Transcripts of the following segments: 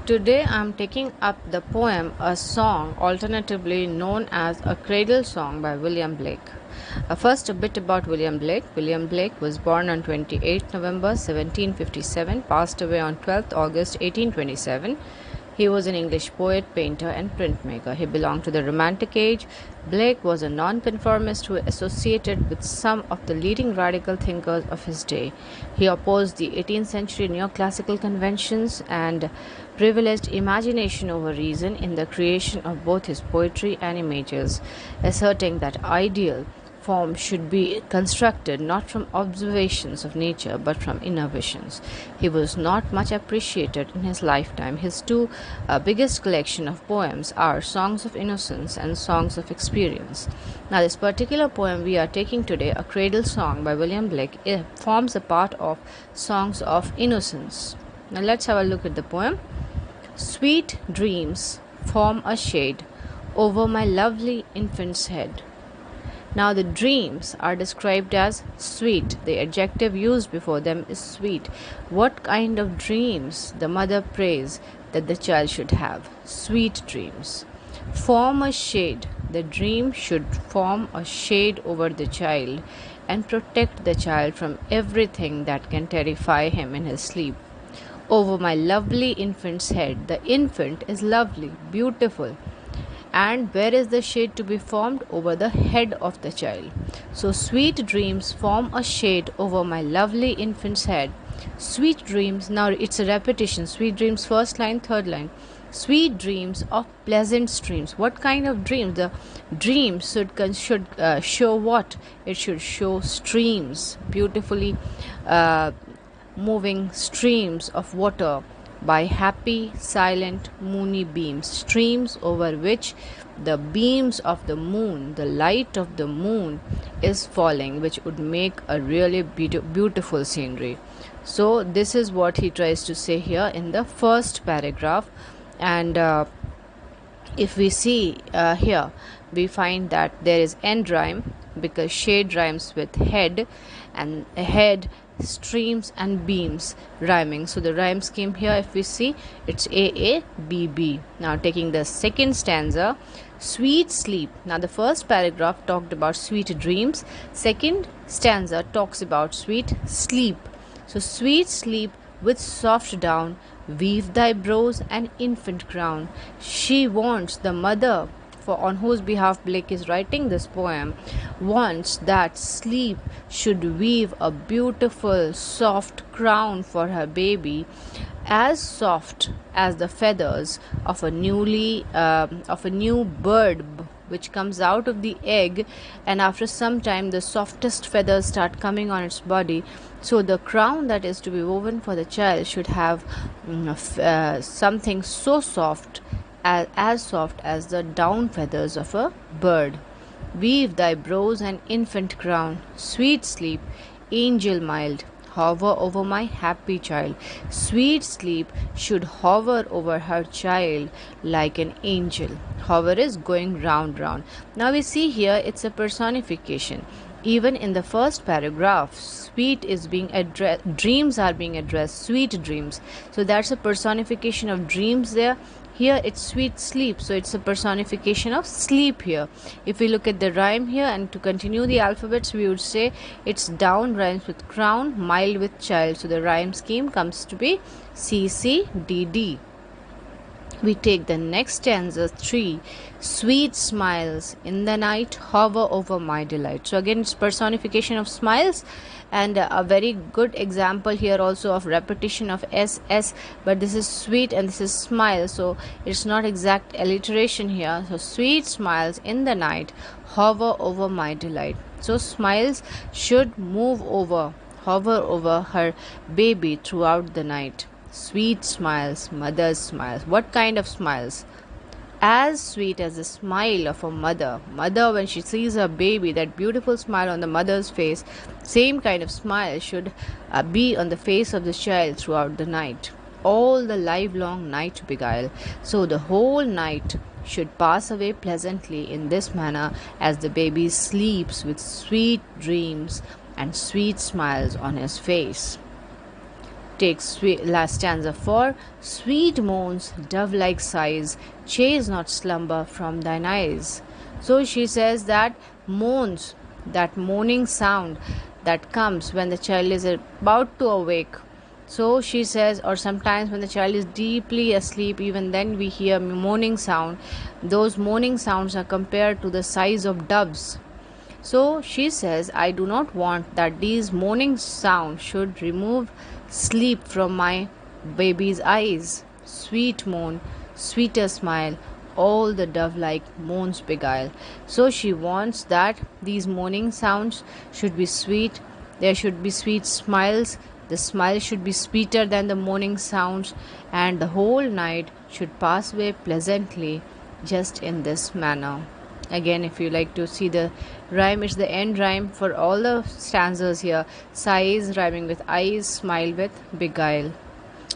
Today I am taking up the poem A Song, alternatively known as A Cradle Song by William Blake. First, a bit about William Blake. William Blake was born on 28 November 1757, passed away on 12th August 1827. He was an English poet, painter, and printmaker. He belonged to the Romantic age. Blake was a nonconformist who associated with some of the leading radical thinkers of his day. He opposed the 18th century neoclassical conventions and privileged imagination over reason in the creation of both his poetry and images, asserting that ideal form should be constructed not from observations of nature but from inner visions. He was not much appreciated in his lifetime. His two biggest collection of poems are Songs of Innocence and Songs of Experience. Now, this particular poem we are taking today, A Cradle Song by William Blake, forms a part of Songs of Innocence. Now, let's have a look at the poem. Sweet dreams form a shade over my lovely infant's head. Now, the dreams are described as sweet. The adjective used before them is sweet. What kind of dreams the mother prays that the child should have? Sweet dreams. Form a shade. The dream should form a shade over the child and protect the child from everything that can terrify him in his sleep. Over my lovely infant's head. The infant is lovely, beautiful. And where is the shade to be formed? Over the head of the child. So, sweet dreams form a shade over my lovely infant's head. Sweet dreams, now it's a repetition. Sweet dreams, first line, third line. Sweet dreams of pleasant dreams. What kind of dreams? The dreams should show what? It should show streams, beautifully moving streams of water by happy, silent, moony beams, streams over which the beams of the moon, the light of the moon is falling, which would make a really beautiful scenery. So this is what he tries to say here in the first paragraph. And if we see here, we find that there is end rhyme because shade rhymes with head, and head, streams and beams rhyming. So the rhyme scheme here, if we see, it's A, B, B. Now taking the second stanza, sweet sleep. Now the first paragraph talked about sweet dreams. Second stanza talks about sweet sleep. So sweet sleep with soft down, weave thy brows an infant crown. She wants, the mother on whose behalf Blake is writing this poem, wants that sleep should weave a beautiful soft crown for her baby, as soft as the feathers of a new bird which comes out of the egg, and after some time the softest feathers start coming on its body. So the crown that is to be woven for the child should have something so soft, as soft as the down feathers of a bird. Weave thy brows an infant crown, sweet sleep, angel mild, hover over my happy child. Sweet sleep should hover over her child like an angel. Hover is going round. Now we see here it's a personification. Even in the first paragraph, sweet is being addressed, dreams are being addressed, sweet dreams. So that's a personification of dreams there. Here it's sweet sleep, so it's a personification of sleep here. If we look at the rhyme here, and to continue the alphabets, we would say it's down rhymes with crown, mild with child. So the rhyme scheme comes to be C, C, D, D. We take the next stanza 3. Sweet smiles in the night hover over my delight. So again, it's personification of smiles, and a very good example here also of repetition of S, S, but this is sweet and this is smile, so it's not exact alliteration here. So sweet smiles in the night hover over my delight. So smiles should hover over her baby throughout the night. Sweet smiles, mother's smiles. What kind of smiles? As sweet as the smile of a mother. Mother, when she sees her baby, that beautiful smile on the mother's face, same kind of smile should be on the face of the child throughout the night. All the livelong night beguile. So the whole night should pass away pleasantly in this manner as the baby sleeps with sweet dreams and sweet smiles on his face. Take last stanza 4. Sweet moans, dove-like sighs, chase not slumber from thine eyes. So she says that moans, that moaning sound that comes when the child is about to awake. So she says, or sometimes when the child is deeply asleep, even then we hear moaning sound. Those moaning sounds are compared to the sighs of doves. So she says, I do not want that these moaning sounds should remove sleep from my baby's eyes. Sweet moan, sweeter smile, all the dove-like moans beguile. So she wants that these moaning sounds should be sweet. There should be sweet smiles. The smile should be sweeter than the moaning sounds, and the whole night should pass away pleasantly, just in this manner. Again, if you like to see the rhyme, it's the end rhyme for all the stanzas here. Sighs rhyming with eyes, smile with beguile.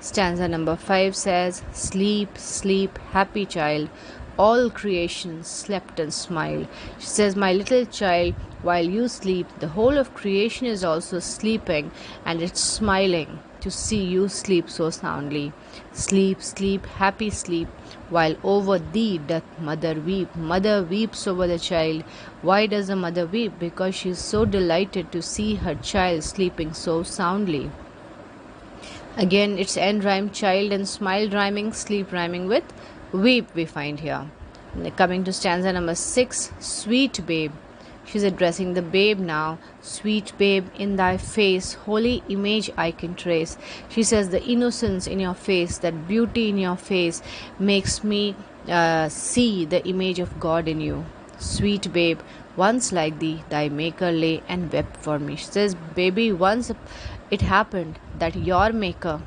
Stanza number 5 says, Sleep, sleep, happy child, all creation slept and smiled. She says, my little child, while you sleep, the whole of creation is also sleeping, and it's smiling to see you sleep so soundly. Sleep, sleep, happy sleep, while over thee doth mother weep. Mother weeps over the child. Why does the mother weep? Because she is so delighted to see her child sleeping so soundly. Again, it's end rhyme, child and smile rhyming, sleep rhyming with weep we find here. Coming to stanza number 6, sweet babe. She's addressing the babe now. Sweet babe, in thy face, holy image I can trace. She says, the innocence in your face, that beauty in your face makes me see the image of God in you. Sweet babe, once like thee, thy maker lay and wept for me. She says, baby, once it happened that your maker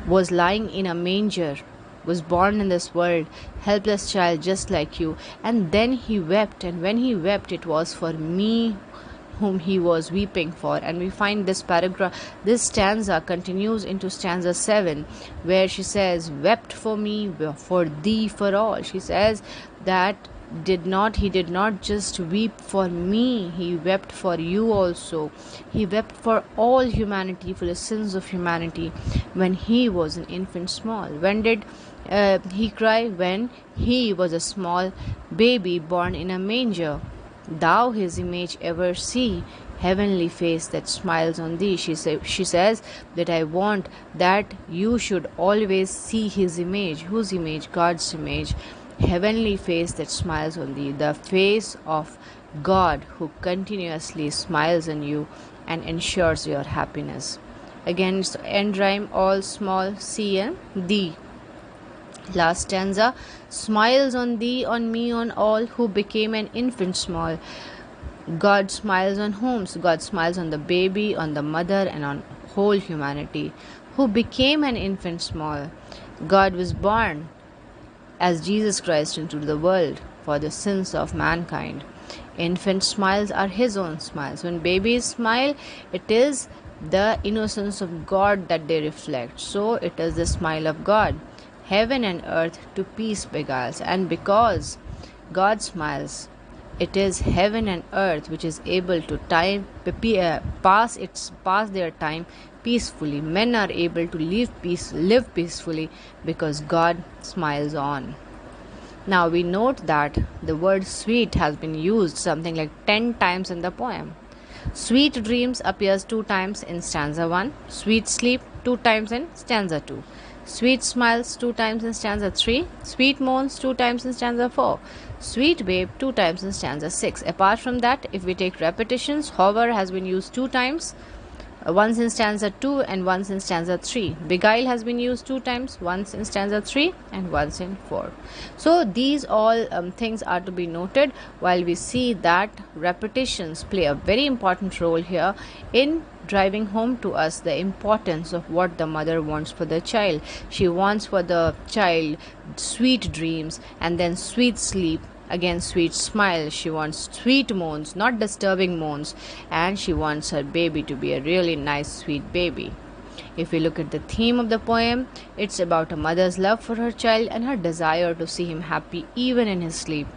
was lying in a manger, was born in this world, helpless child just like you, and then he wept, and when he wept, it was for me whom he was weeping for. And we find this paragraph, this stanza continues into stanza 7, where she says, wept for me, for thee, for all. She says that he did not just weep for me, he wept for you also. He wept for all humanity, for the sins of humanity, when he was an infant small. When did he cry? When he was a small baby born in a manger. Thou his image ever see, heavenly face that smiles on thee. She says that I want that you should always see his image. Whose image? God's image. Heavenly face that smiles on thee, the face of God who continuously smiles on you and ensures your happiness. Again, it's end rhyme, all small, see and thee. Last stanza, smiles on thee, on me, on all who became an infant small. God smiles on whom? So God smiles on the baby, on the mother, and on whole humanity. Who became an infant small? God was born as Jesus Christ into the world for the sins of mankind. Infant smiles are his own smiles. When babies smile, it is the innocence of God that they reflect. So it is the smile of God. Heaven and earth to peace beguiles. And because God smiles, it is heaven and earth which is able to pass their time peacefully. Men are able to live peacefully because God smiles on. Now we note that the word sweet has been used something like 10 times in the poem. Sweet dreams appears 2 times in stanza 1. Sweet sleep 2 times in stanza 2. Sweet smiles 2 times in stanza 3. Sweet moans 2 times in stanza 4. Sweet babe 2 times in stanza 6. Apart from that, if we take repetitions, hover has been used 2 times, once in stanza 2 and once in stanza 3. Beguile has been used 2 times, once in stanza 3 and once in 4. So these all things are to be noted, while we see that repetitions play a very important role here in driving home to us the importance of what the mother wants for the child. She wants for the child sweet dreams and then sweet sleep, again sweet smile. She wants sweet moans, not disturbing moans, and she wants her baby to be a really nice sweet baby. If we look at the theme of the poem, it's about a mother's love for her child and her desire to see him happy even in his sleep.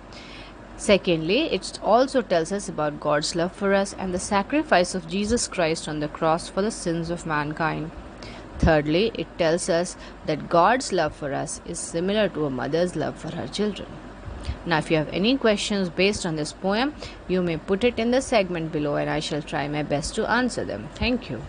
Secondly, it also tells us about God's love for us and the sacrifice of Jesus Christ on the cross for the sins of mankind. Thirdly, it tells us that God's love for us is similar to a mother's love for her children. Now, if you have any questions based on this poem, you may put it in the segment below and I shall try my best to answer them. Thank you.